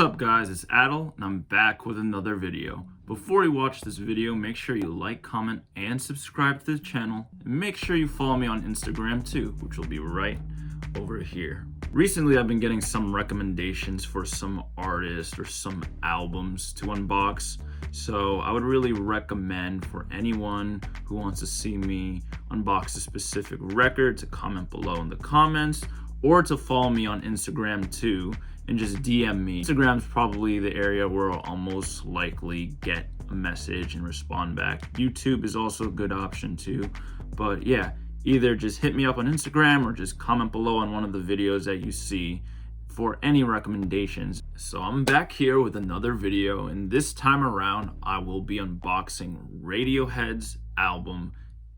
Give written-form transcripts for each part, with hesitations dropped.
up guys, it's Adel and I'm back with another video. Before you watch this video, make sure you like, comment, and subscribe to the channel. And make sure you follow me on Instagram too, which will be right over here. Recently I've been getting some recommendations for some artists or some albums to unbox. So I would really recommend for anyone who wants to see me unbox a specific record to comment below in the comments, or to follow me on Instagram too and just DM me. Instagram's probably the area where I'll most likely get a message and respond back. YouTube is also a good option too. But yeah, either just hit me up on Instagram or just comment below on one of the videos that you see for any recommendations. So I'm back here with another video, and this time around I will be unboxing Radiohead's album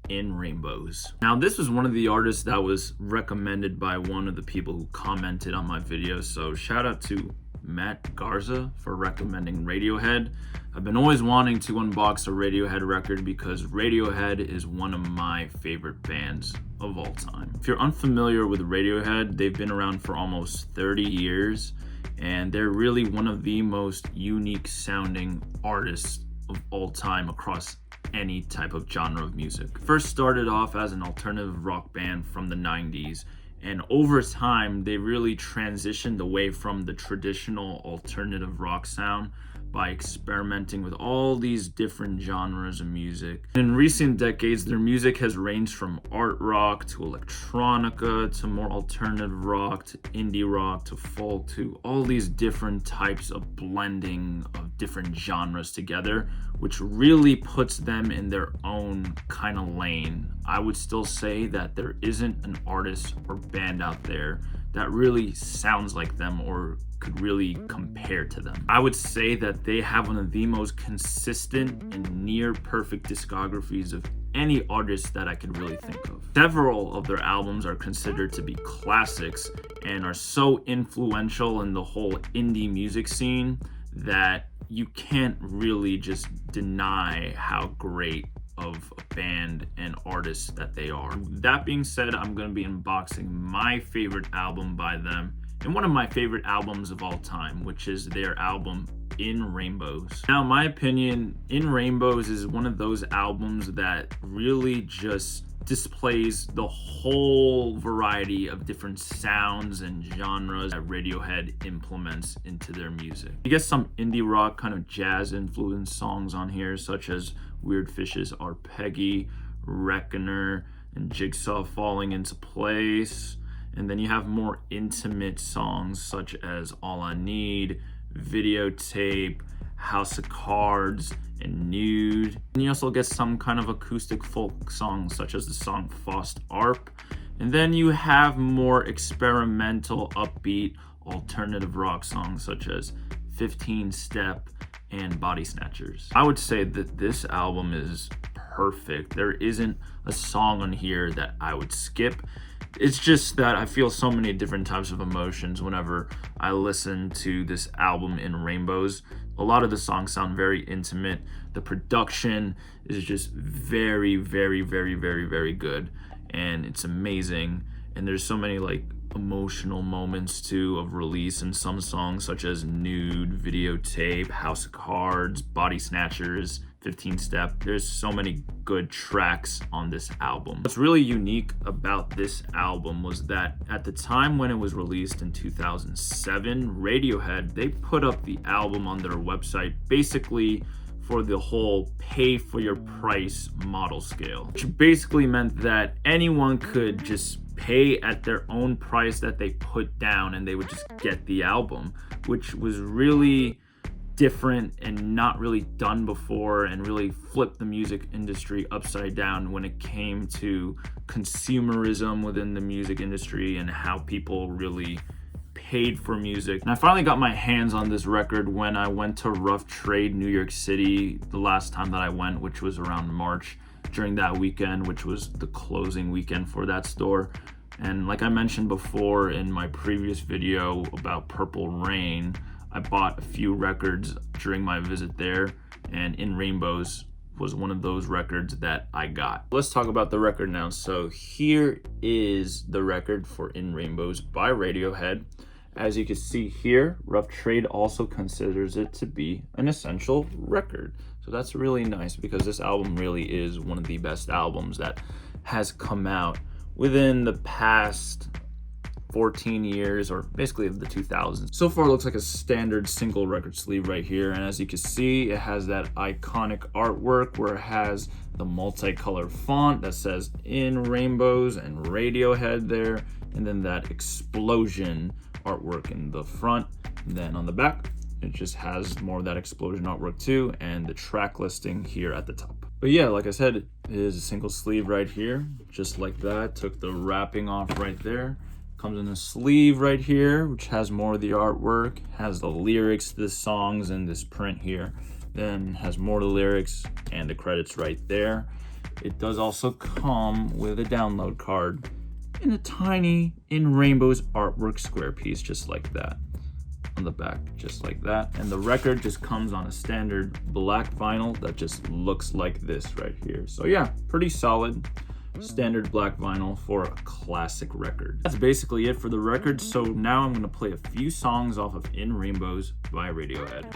In Rainbows. Now this was one of the artists that was recommended by one of the people who commented on my video, so shout out to Matt Garza for recommending Radiohead. I've been always wanting to unbox a Radiohead record because Radiohead is one of my favorite bands of all time. If you're unfamiliar with Radiohead, they've been around for almost 30 years and they're really one of the most unique sounding artists of all time across any type of genre of music. First started off as an alternative rock band from the 90s, and over time they really transitioned away from the traditional alternative rock sound by experimenting with all these different genres of music. In recent decades, their music has ranged from art rock to electronica to more alternative rock to indie rock to folk to all these different types of blending of different genres together, which really puts them in their own kind of lane. I would still say that there isn't an artist or band out there that really sounds like them or could really compare to them. I would say that they have one of the most consistent and near perfect discographies of any artist that I could really think of. Several of their albums are considered to be classics and are so influential in the whole indie music scene that you can't really just deny how great of a band and artists that they are. That being said, I'm going to be unboxing my favorite album by them and one of my favorite albums of all time, which is their album In Rainbows. Now, in my opinion, In Rainbows is one of those albums that really just displays the whole variety of different sounds and genres that Radiohead implements into their music. You get some indie rock kind of jazz influenced songs on here, such as Weird Fish's Arpeggi, Reckoner, and Jigsaw Falling Into Place. And then you have more intimate songs such as All I Need, Videotape, House of Cards, and Nude. And you also get some kind of acoustic folk songs such as the song Faust Arp. And then you have more experimental, upbeat, alternative rock songs such as 15 Step and Body Snatchers. I would say that this album is perfect. There isn't a song on here that I would skip. It's just that I feel so many different types of emotions whenever I listen to this album In Rainbows. A lot of the songs sound very intimate. The production is just very, very, very, very, very good. And it's amazing. And there's so many like emotional moments too of release in some songs such as Nude, Videotape, House of Cards, Body Snatchers, 15 Step. There's so many good tracks on this album. What's really unique about this album was that at the time when it was released in 2007, Radiohead, they put up the album on their website basically for the whole pay for your price model scale, which basically meant that anyone could just pay at their own price that they put down and they would just get the album, which was really different and not really done before, and really flipped the music industry upside down when it came to consumerism within the music industry and how people really paid for music. And I finally got my hands on this record when I went to Rough Trade, New York City, the last time that I went, which was around March, during that weekend, which was the closing weekend for that store. And like I mentioned before in my previous video about Purple Rain, I bought a few records during my visit there, and In Rainbows was one of those records that I got. Let's talk about the record now. So here is the record for In Rainbows by Radiohead. As you can see here, Rough Trade also considers it to be an essential record. So that's really nice because this album really is one of the best albums that has come out within the past 14 years, or basically the 2000s. So far it looks like a standard single record sleeve right here, and as you can see, it has that iconic artwork where it has the multicolor font that says In Rainbows and Radiohead there, and then that explosion artwork in the front. And then on the back, it just has more of that explosion artwork too, and the track listing here at the top. But yeah, like I said, it is a single sleeve right here, just like that. Took the wrapping off right there. Comes in a sleeve right here, which has more of the artwork, has the lyrics to the songs in this print here, then has more of the lyrics and the credits right there. It does also come with a download card in a tiny In Rainbows artwork square piece, just like that. On the back, just like that. And the record just comes on a standard black vinyl that just looks like this right here. So yeah, pretty solid. Standard black vinyl for a classic record. That's basically it for the record, so now I'm going to play a few songs off of In Rainbows by Radiohead.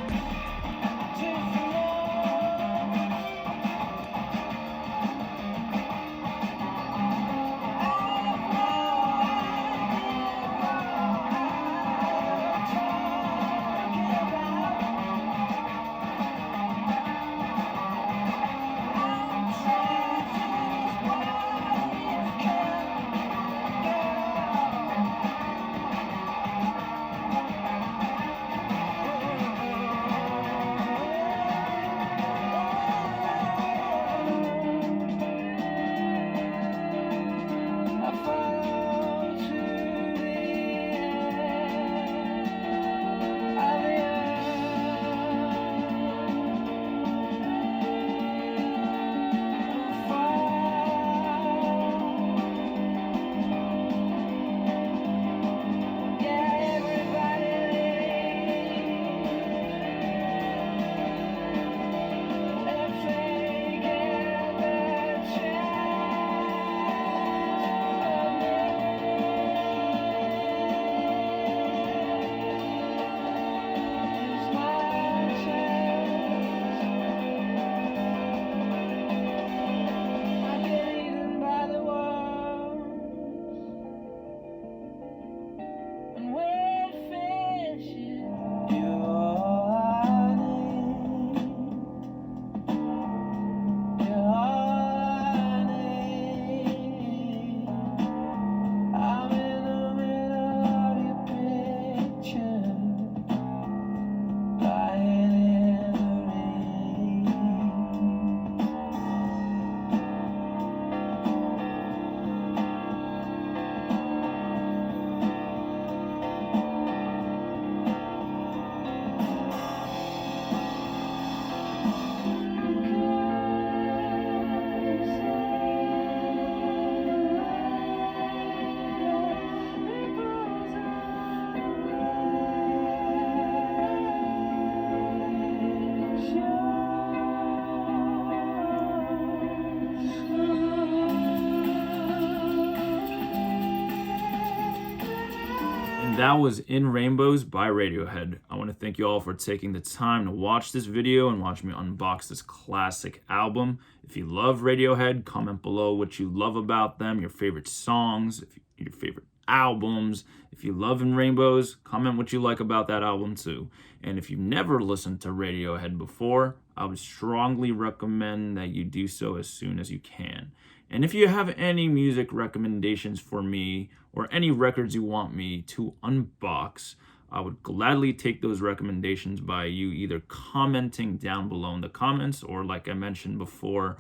That was In Rainbows by Radiohead. I want to thank you all for taking the time to watch this video and watch me unbox this classic album. If you love Radiohead, comment below what you love about them, your favorite songs, your favorite albums. If you love In Rainbows, comment what you like about that album too. And if you've never listened to Radiohead before, I would strongly recommend that you do so as soon as you can. And if you have any music recommendations for me or any records you want me to unbox, I would gladly take those recommendations by you either commenting down below in the comments or, like I mentioned before,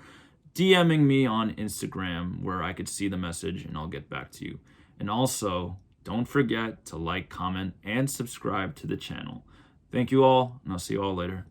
DMing me on Instagram where I could see the message and I'll get back to you. And also, don't forget to like, comment, and subscribe to the channel. Thank you all, and I'll see you all later.